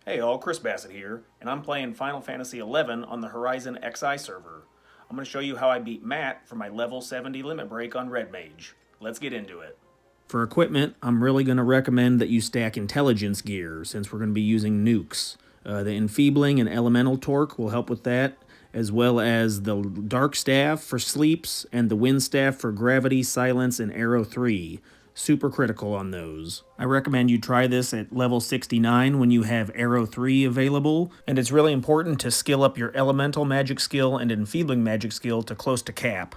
Hey all, Chris Bassett here, and I'm playing Final Fantasy XI on the HorizonXI server. I'm going to show you how I beat Matt for my level 70 limit break on Red Mage. Let's get into it. For equipment, I'm really going to recommend that you stack intelligence gear since we're going to be using nukes. The enfeebling and elemental torque will help with that, as well as the dark staff for sleeps and the wind staff for gravity, silence, and arrow 3. Super critical on those. I recommend you try this at level 69 when you have arrow 3 available, and it's really important to skill up your elemental magic skill and enfeebling magic skill to close to cap.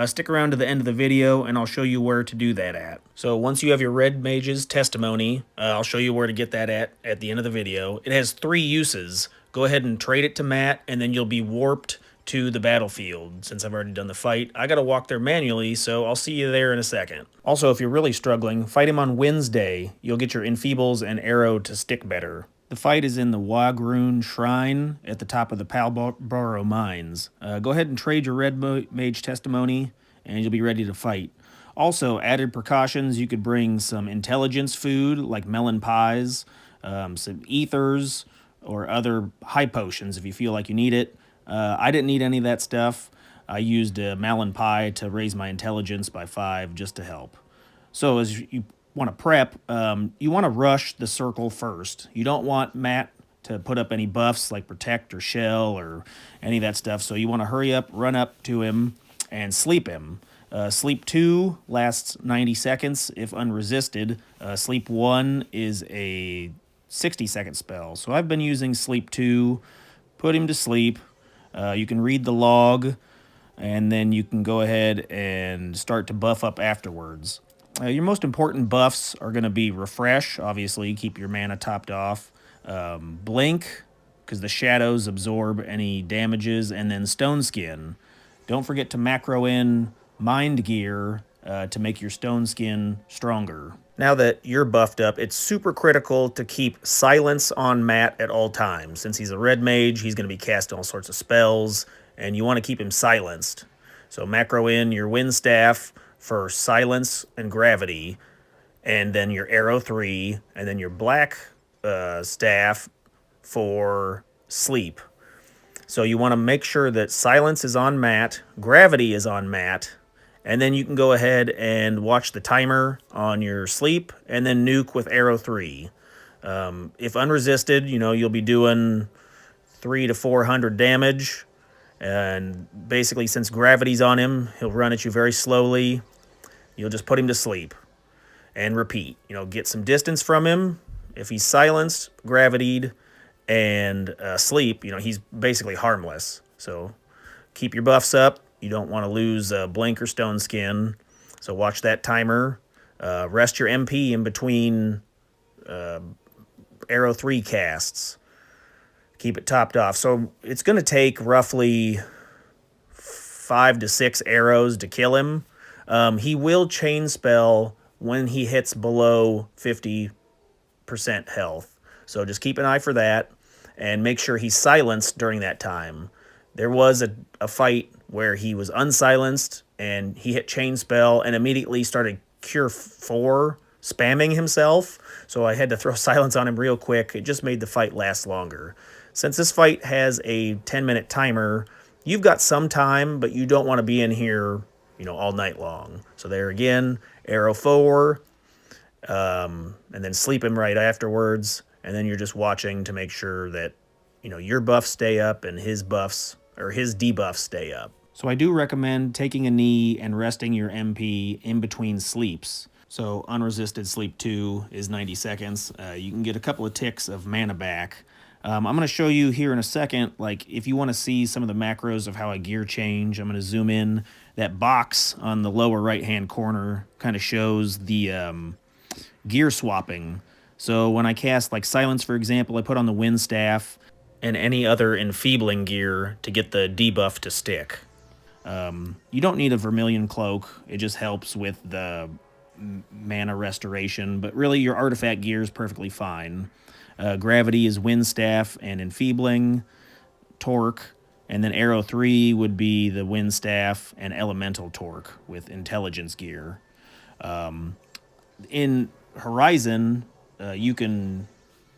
Stick around to the end of the video and I'll show you where to do that at. So once you have your Red Mage's testimony, I'll show you where to get that at the end of the video. It has 3 uses. Go ahead and trade it to Matt and then you'll be warped to the battlefield. Since I've already done the fight, I gotta walk there manually, so I'll see you there in a second. Also, if you're really struggling, fight him on Wednesday. You'll get your enfeebles and arrow to stick better. The fight is in the Wagroon Shrine at the top of the Palboro Mines. Go ahead and trade your Red Mage testimony, and you'll be ready to fight. Also, added precautions, you could bring some intelligence food, like melon pies, some ethers, or other high potions if you feel like you need it. I didn't need any of that stuff. I used a melon pie to raise my intelligence by 5 just to help. So as you want to prep, you want to rush the circle first. You don't want Matt to put up any buffs like protect or shell or any of that stuff. So you want to hurry up, run up to him, and sleep him. Sleep 2 lasts 90 seconds if unresisted. Sleep 1 is a 60-second spell. So I've been using Sleep 2, put him to sleep. You can read the log, and then you can go ahead and start to buff up afterwards. Your most important buffs are going to be Refresh, obviously, keep your mana topped off. Blink, because the shadows absorb any damages, and then Stone Skin. Don't forget to macro in Mind Gear to make your Stone Skin stronger. Now that you're buffed up, it's super critical to keep silence on Matt at all times. Since he's a red mage, he's going to be casting all sorts of spells, and you want to keep him silenced. So macro in your wind staff for silence and gravity, and then your arrow 3, and then your black staff for sleep. So you want to make sure that silence is on Matt, gravity is on Matt, and then you can go ahead and watch the timer on your sleep, and then nuke with arrow 3. If unresisted, you'll be doing 300 to 400 damage. And basically, since gravity's on him, he'll run at you very slowly. You'll just put him to sleep and repeat. Get some distance from him. If he's silenced, gravitied, and sleep, he's basically harmless. So keep your buffs up. You don't want to lose Blink or Stone Skin. So watch that timer. Rest your MP in between arrow 3 casts. Keep it topped off. So it's going to take roughly 5 to 6 arrows to kill him. He will chain spell when he hits below 50% health. So just keep an eye for that and make sure he's silenced during that time. There was a fight where he was unsilenced and he hit chain spell and immediately started Cure 4 spamming himself. So I had to throw silence on him real quick. It just made the fight last longer. Since this fight has a 10-minute timer, you've got some time, but you don't want to be in here, all night long. So there again, arrow 4, and then sleep him right afterwards, and then you're just watching to make sure that, your buffs stay up and his buffs, or his debuffs stay up. So I do recommend taking a knee and resting your MP in between sleeps. So unresisted sleep 2 is 90 seconds. You can get a couple of ticks of mana back. I'm going to show you here in a second, if you want to see some of the macros of how I gear change, I'm going to zoom in. That box on the lower right-hand corner kind of shows the gear swapping. So when I cast, Silence, for example, I put on the Wind Staff and any other enfeebling gear to get the debuff to stick. You don't need a Vermilion Cloak. It just helps with the mana restoration, but really your artifact gear is perfectly fine. Gravity is Wind Staff and Enfeebling, Torque, and then Arrow 3 would be the Wind Staff and Elemental Torque with Intelligence gear. In Horizon, you can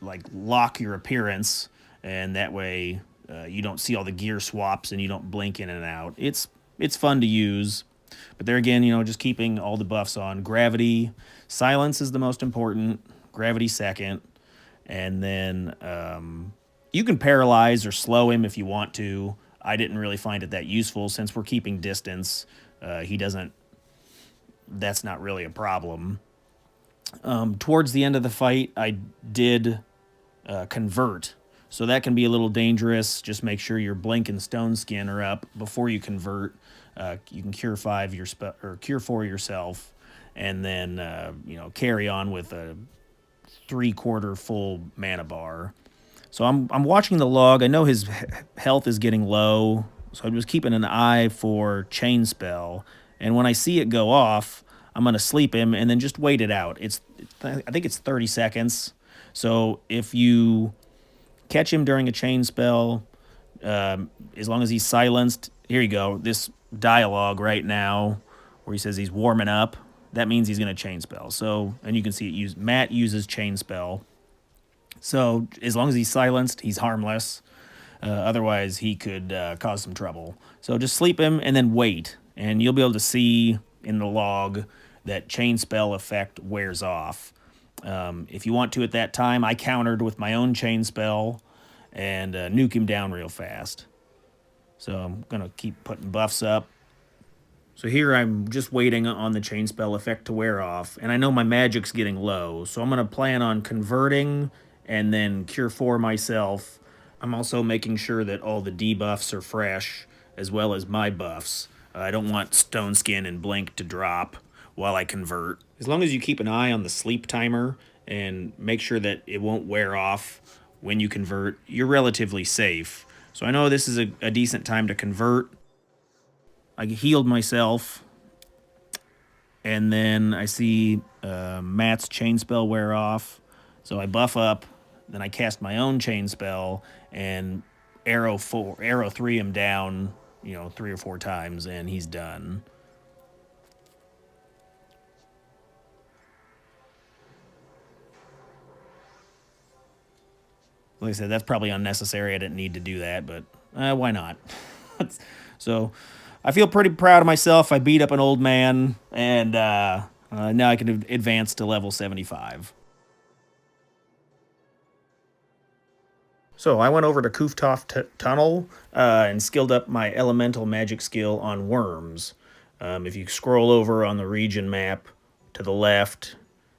like lock your appearance, and that way you don't see all the gear swaps and you don't blink in and out. It's fun to use, but there again, just keeping all the buffs on. Gravity, silence is the most important. Gravity second, and then you can paralyze or slow him if you want to. I didn't really find it that useful since we're keeping distance. He doesn't. That's not really a problem. Towards the end of the fight, I did convert, so that can be a little dangerous. Just make sure your blink and stone skin are up before you convert. You can cure 5 or cure 4 yourself, and then carry on with a 3/4 full mana bar. So I'm watching the log. I know his health is getting low, so I'm just keeping an eye for chain spell. And when I see it go off, I'm gonna sleep him and then just wait it out. I think it's 30 seconds. So if you catch him during a chain spell, as long as he's silenced, here you go. This dialogue right now where he says he's warming up, that means he's gonna chain spell. So, and you can see Matt uses chain spell. So as long as he's silenced, he's harmless. Otherwise, he could cause some trouble. So just sleep him and then wait, and you'll be able to see in the log that chain spell effect wears off. If you want to at that time, I countered with my own chain spell and nuke him down real fast. So I'm going to keep putting buffs up. So here I'm just waiting on the chain spell effect to wear off, and I know my magic's getting low, so I'm going to plan on converting and then cure 4 myself. I'm also making sure that all the debuffs are fresh, as well as my buffs. I don't want stone skin and blink to drop while I convert. As long as you keep an eye on the sleep timer and make sure that it won't wear off when you convert, you're relatively safe. So I know this is a decent time to convert. I healed myself, and then I see Matt's chain spell wear off. So I buff up, then I cast my own chain spell and arrow 3 him down, 3 or 4 times, and he's done. Like I said, that's probably unnecessary. I didn't need to do that, but why not? So I feel pretty proud of myself. I beat up an old man, and now I can advance to level 75. So I went over to Kuftoff Tunnel and skilled up my elemental magic skill on worms. If you scroll over on the region map to the left,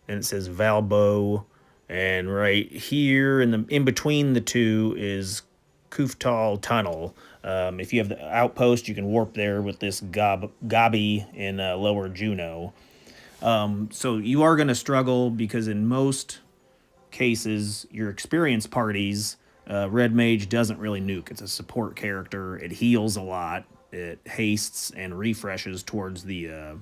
and it says Valbo, and right here in between the two is Kuftal Tunnel. If you have the outpost, you can warp there with this Gabi in Lower Juno. So you are going to struggle because in most cases, your experienced parties, Red Mage doesn't really nuke. It's a support character. It heals a lot. It hastes and refreshes towards the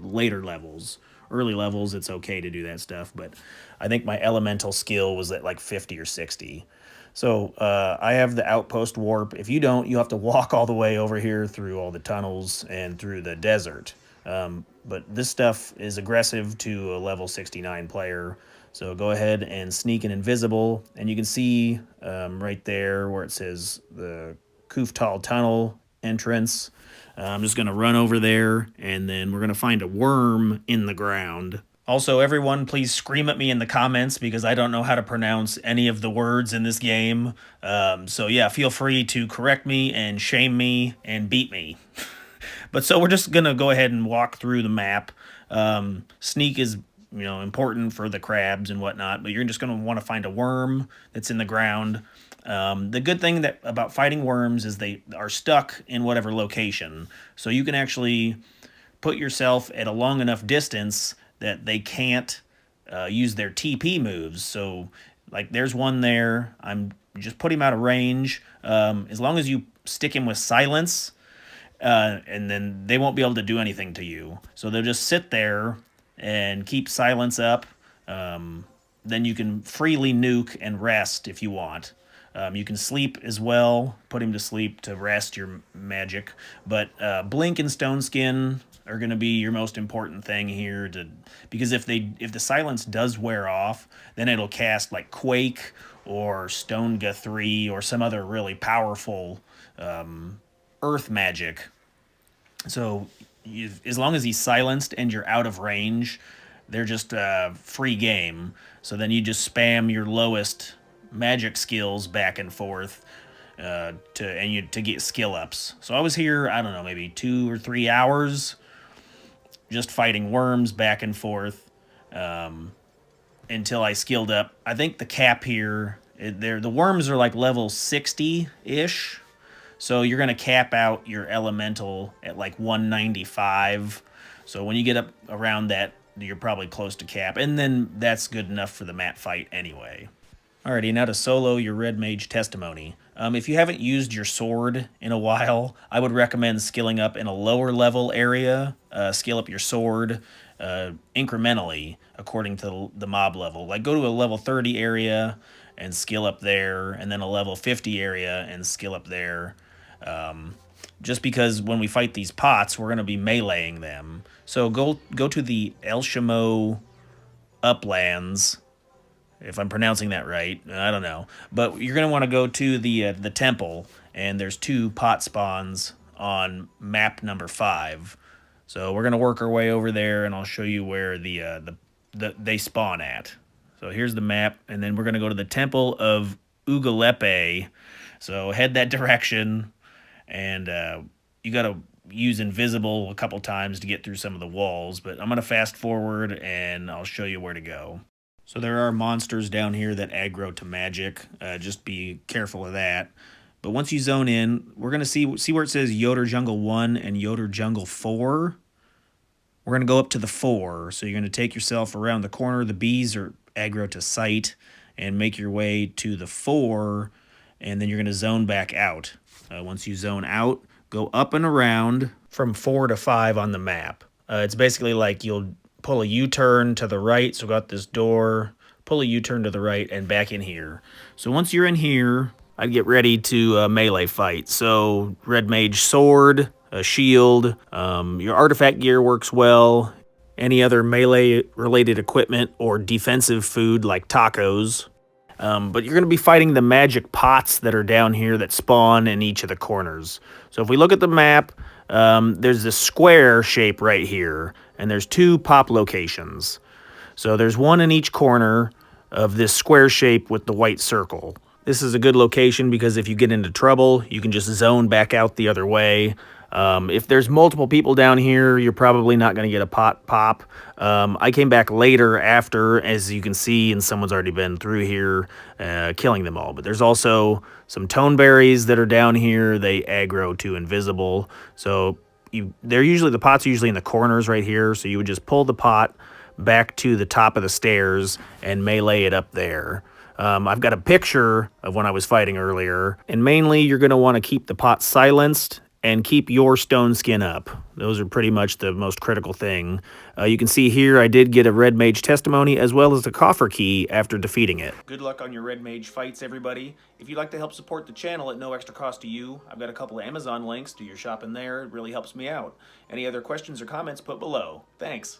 later levels. Early levels, it's okay to do that stuff, but I think my elemental skill was at like 50 or 60. So I have the outpost warp. If you don't, you have to walk all the way over here through all the tunnels and through the desert. But this stuff is aggressive to a level 69 player. So go ahead and sneak an invisible, and you can see right there where it says the Kuftal Tunnel entrance. I'm just going to run over there, and then we're going to find a worm in the ground. Also, everyone, please scream at me in the comments because I don't know how to pronounce any of the words in this game. So yeah, feel free to correct me and shame me and beat me. But so we're just going to go ahead and walk through the map. Sneak is important for the crabs and whatnot, but you're just going to want to find a worm that's in the ground. The good thing about fighting worms is they are stuck in whatever location. So you can actually put yourself at a long enough distance that they can't use their TP moves. So like there's one there. I'm just put him out of range. As long as you stick him with silence, and then they won't be able to do anything to you. So they'll just sit there and keep silence up. Then you can freely nuke and rest if you want. You can sleep as well, put him to sleep to rest your magic. But Blink and Stone Skin are going to be your most important thing here, because if the silence does wear off, then it'll cast like Quake or Stone Guthrie or some other really powerful earth magic. So as long as he's silenced and you're out of range, they're just free game. So then you just spam your lowest magic skills back and forth to get skill ups. So I was here, I don't know, maybe 2 or 3 hours just fighting worms back and forth until I skilled up. I think the cap here, the worms are like level 60-ish. So you're going to cap out your elemental at like 195. So when you get up around that, you're probably close to cap. And then that's good enough for the Maat Fight anyway. Alrighty, now to solo your Red Mage testimony. If you haven't used your sword in a while, I would recommend skilling up in a lower level area. Skill up your sword incrementally according to the mob level. Like go to a level 30 area and skill up there, and then a level 50 area and skill up there. Just because when we fight these pots, we're going to be meleeing them. So go to the El Shamo Uplands, if I'm pronouncing that right. I don't know. But you're going to want to go to the temple, and there's 2 pot spawns on map number 5. So we're going to work our way over there, and I'll show you where they spawn at. So here's the map, and then we're going to go to the Temple of Ugalepe. So head that direction, and you got to use invisible a couple times to get through some of the walls. But I'm going to fast forward, and I'll show you where to go. So there are monsters down here that aggro to magic. Just be careful of that. But once you zone in, we're going to see where it says Yoder Jungle 1 and Yoder Jungle 4. We're going to go up to the 4. So you're going to take yourself around the corner. The bees are aggro to sight, and make your way to the 4, and then you're going to zone back out. Once you zone out, go up and around from 4 to 5 on the map. It's basically like you'll pull a U-turn to the right, so go out this door, pull a U-turn to the right, and back in here. So once you're in here, I'd get ready to melee fight. So Red Mage sword, a shield, your artifact gear works well, any other melee-related equipment or defensive food like tacos. But you're going to be fighting the magic pots that are down here that spawn in each of the corners. So if we look at the map, there's this square shape right here, and there's 2 pop locations. So there's 1 in each corner of this square shape with the white circle. This is a good location because if you get into trouble, you can just zone back out the other way. If there's multiple people down here, you're probably not going to get a pot pop. I came back later after, as you can see, and someone's already been through here killing them all. But there's also some toneberries that are down here. They aggro to invisible. So the pots are usually in the corners right here. So you would just pull the pot back to the top of the stairs and melee it up there. I've got a picture of when I was fighting earlier. And mainly, you're going to want to keep the pot silenced and keep your stone skin up. Those are pretty much the most critical thing. You can see here I did get a Red Mage testimony as well as a coffer key after defeating it. Good luck on your Red Mage fights, everybody. If you'd like to help support the channel at no extra cost to you, I've got a couple of Amazon links. Do your shopping there. It really helps me out. Any other questions or comments, put below. Thanks.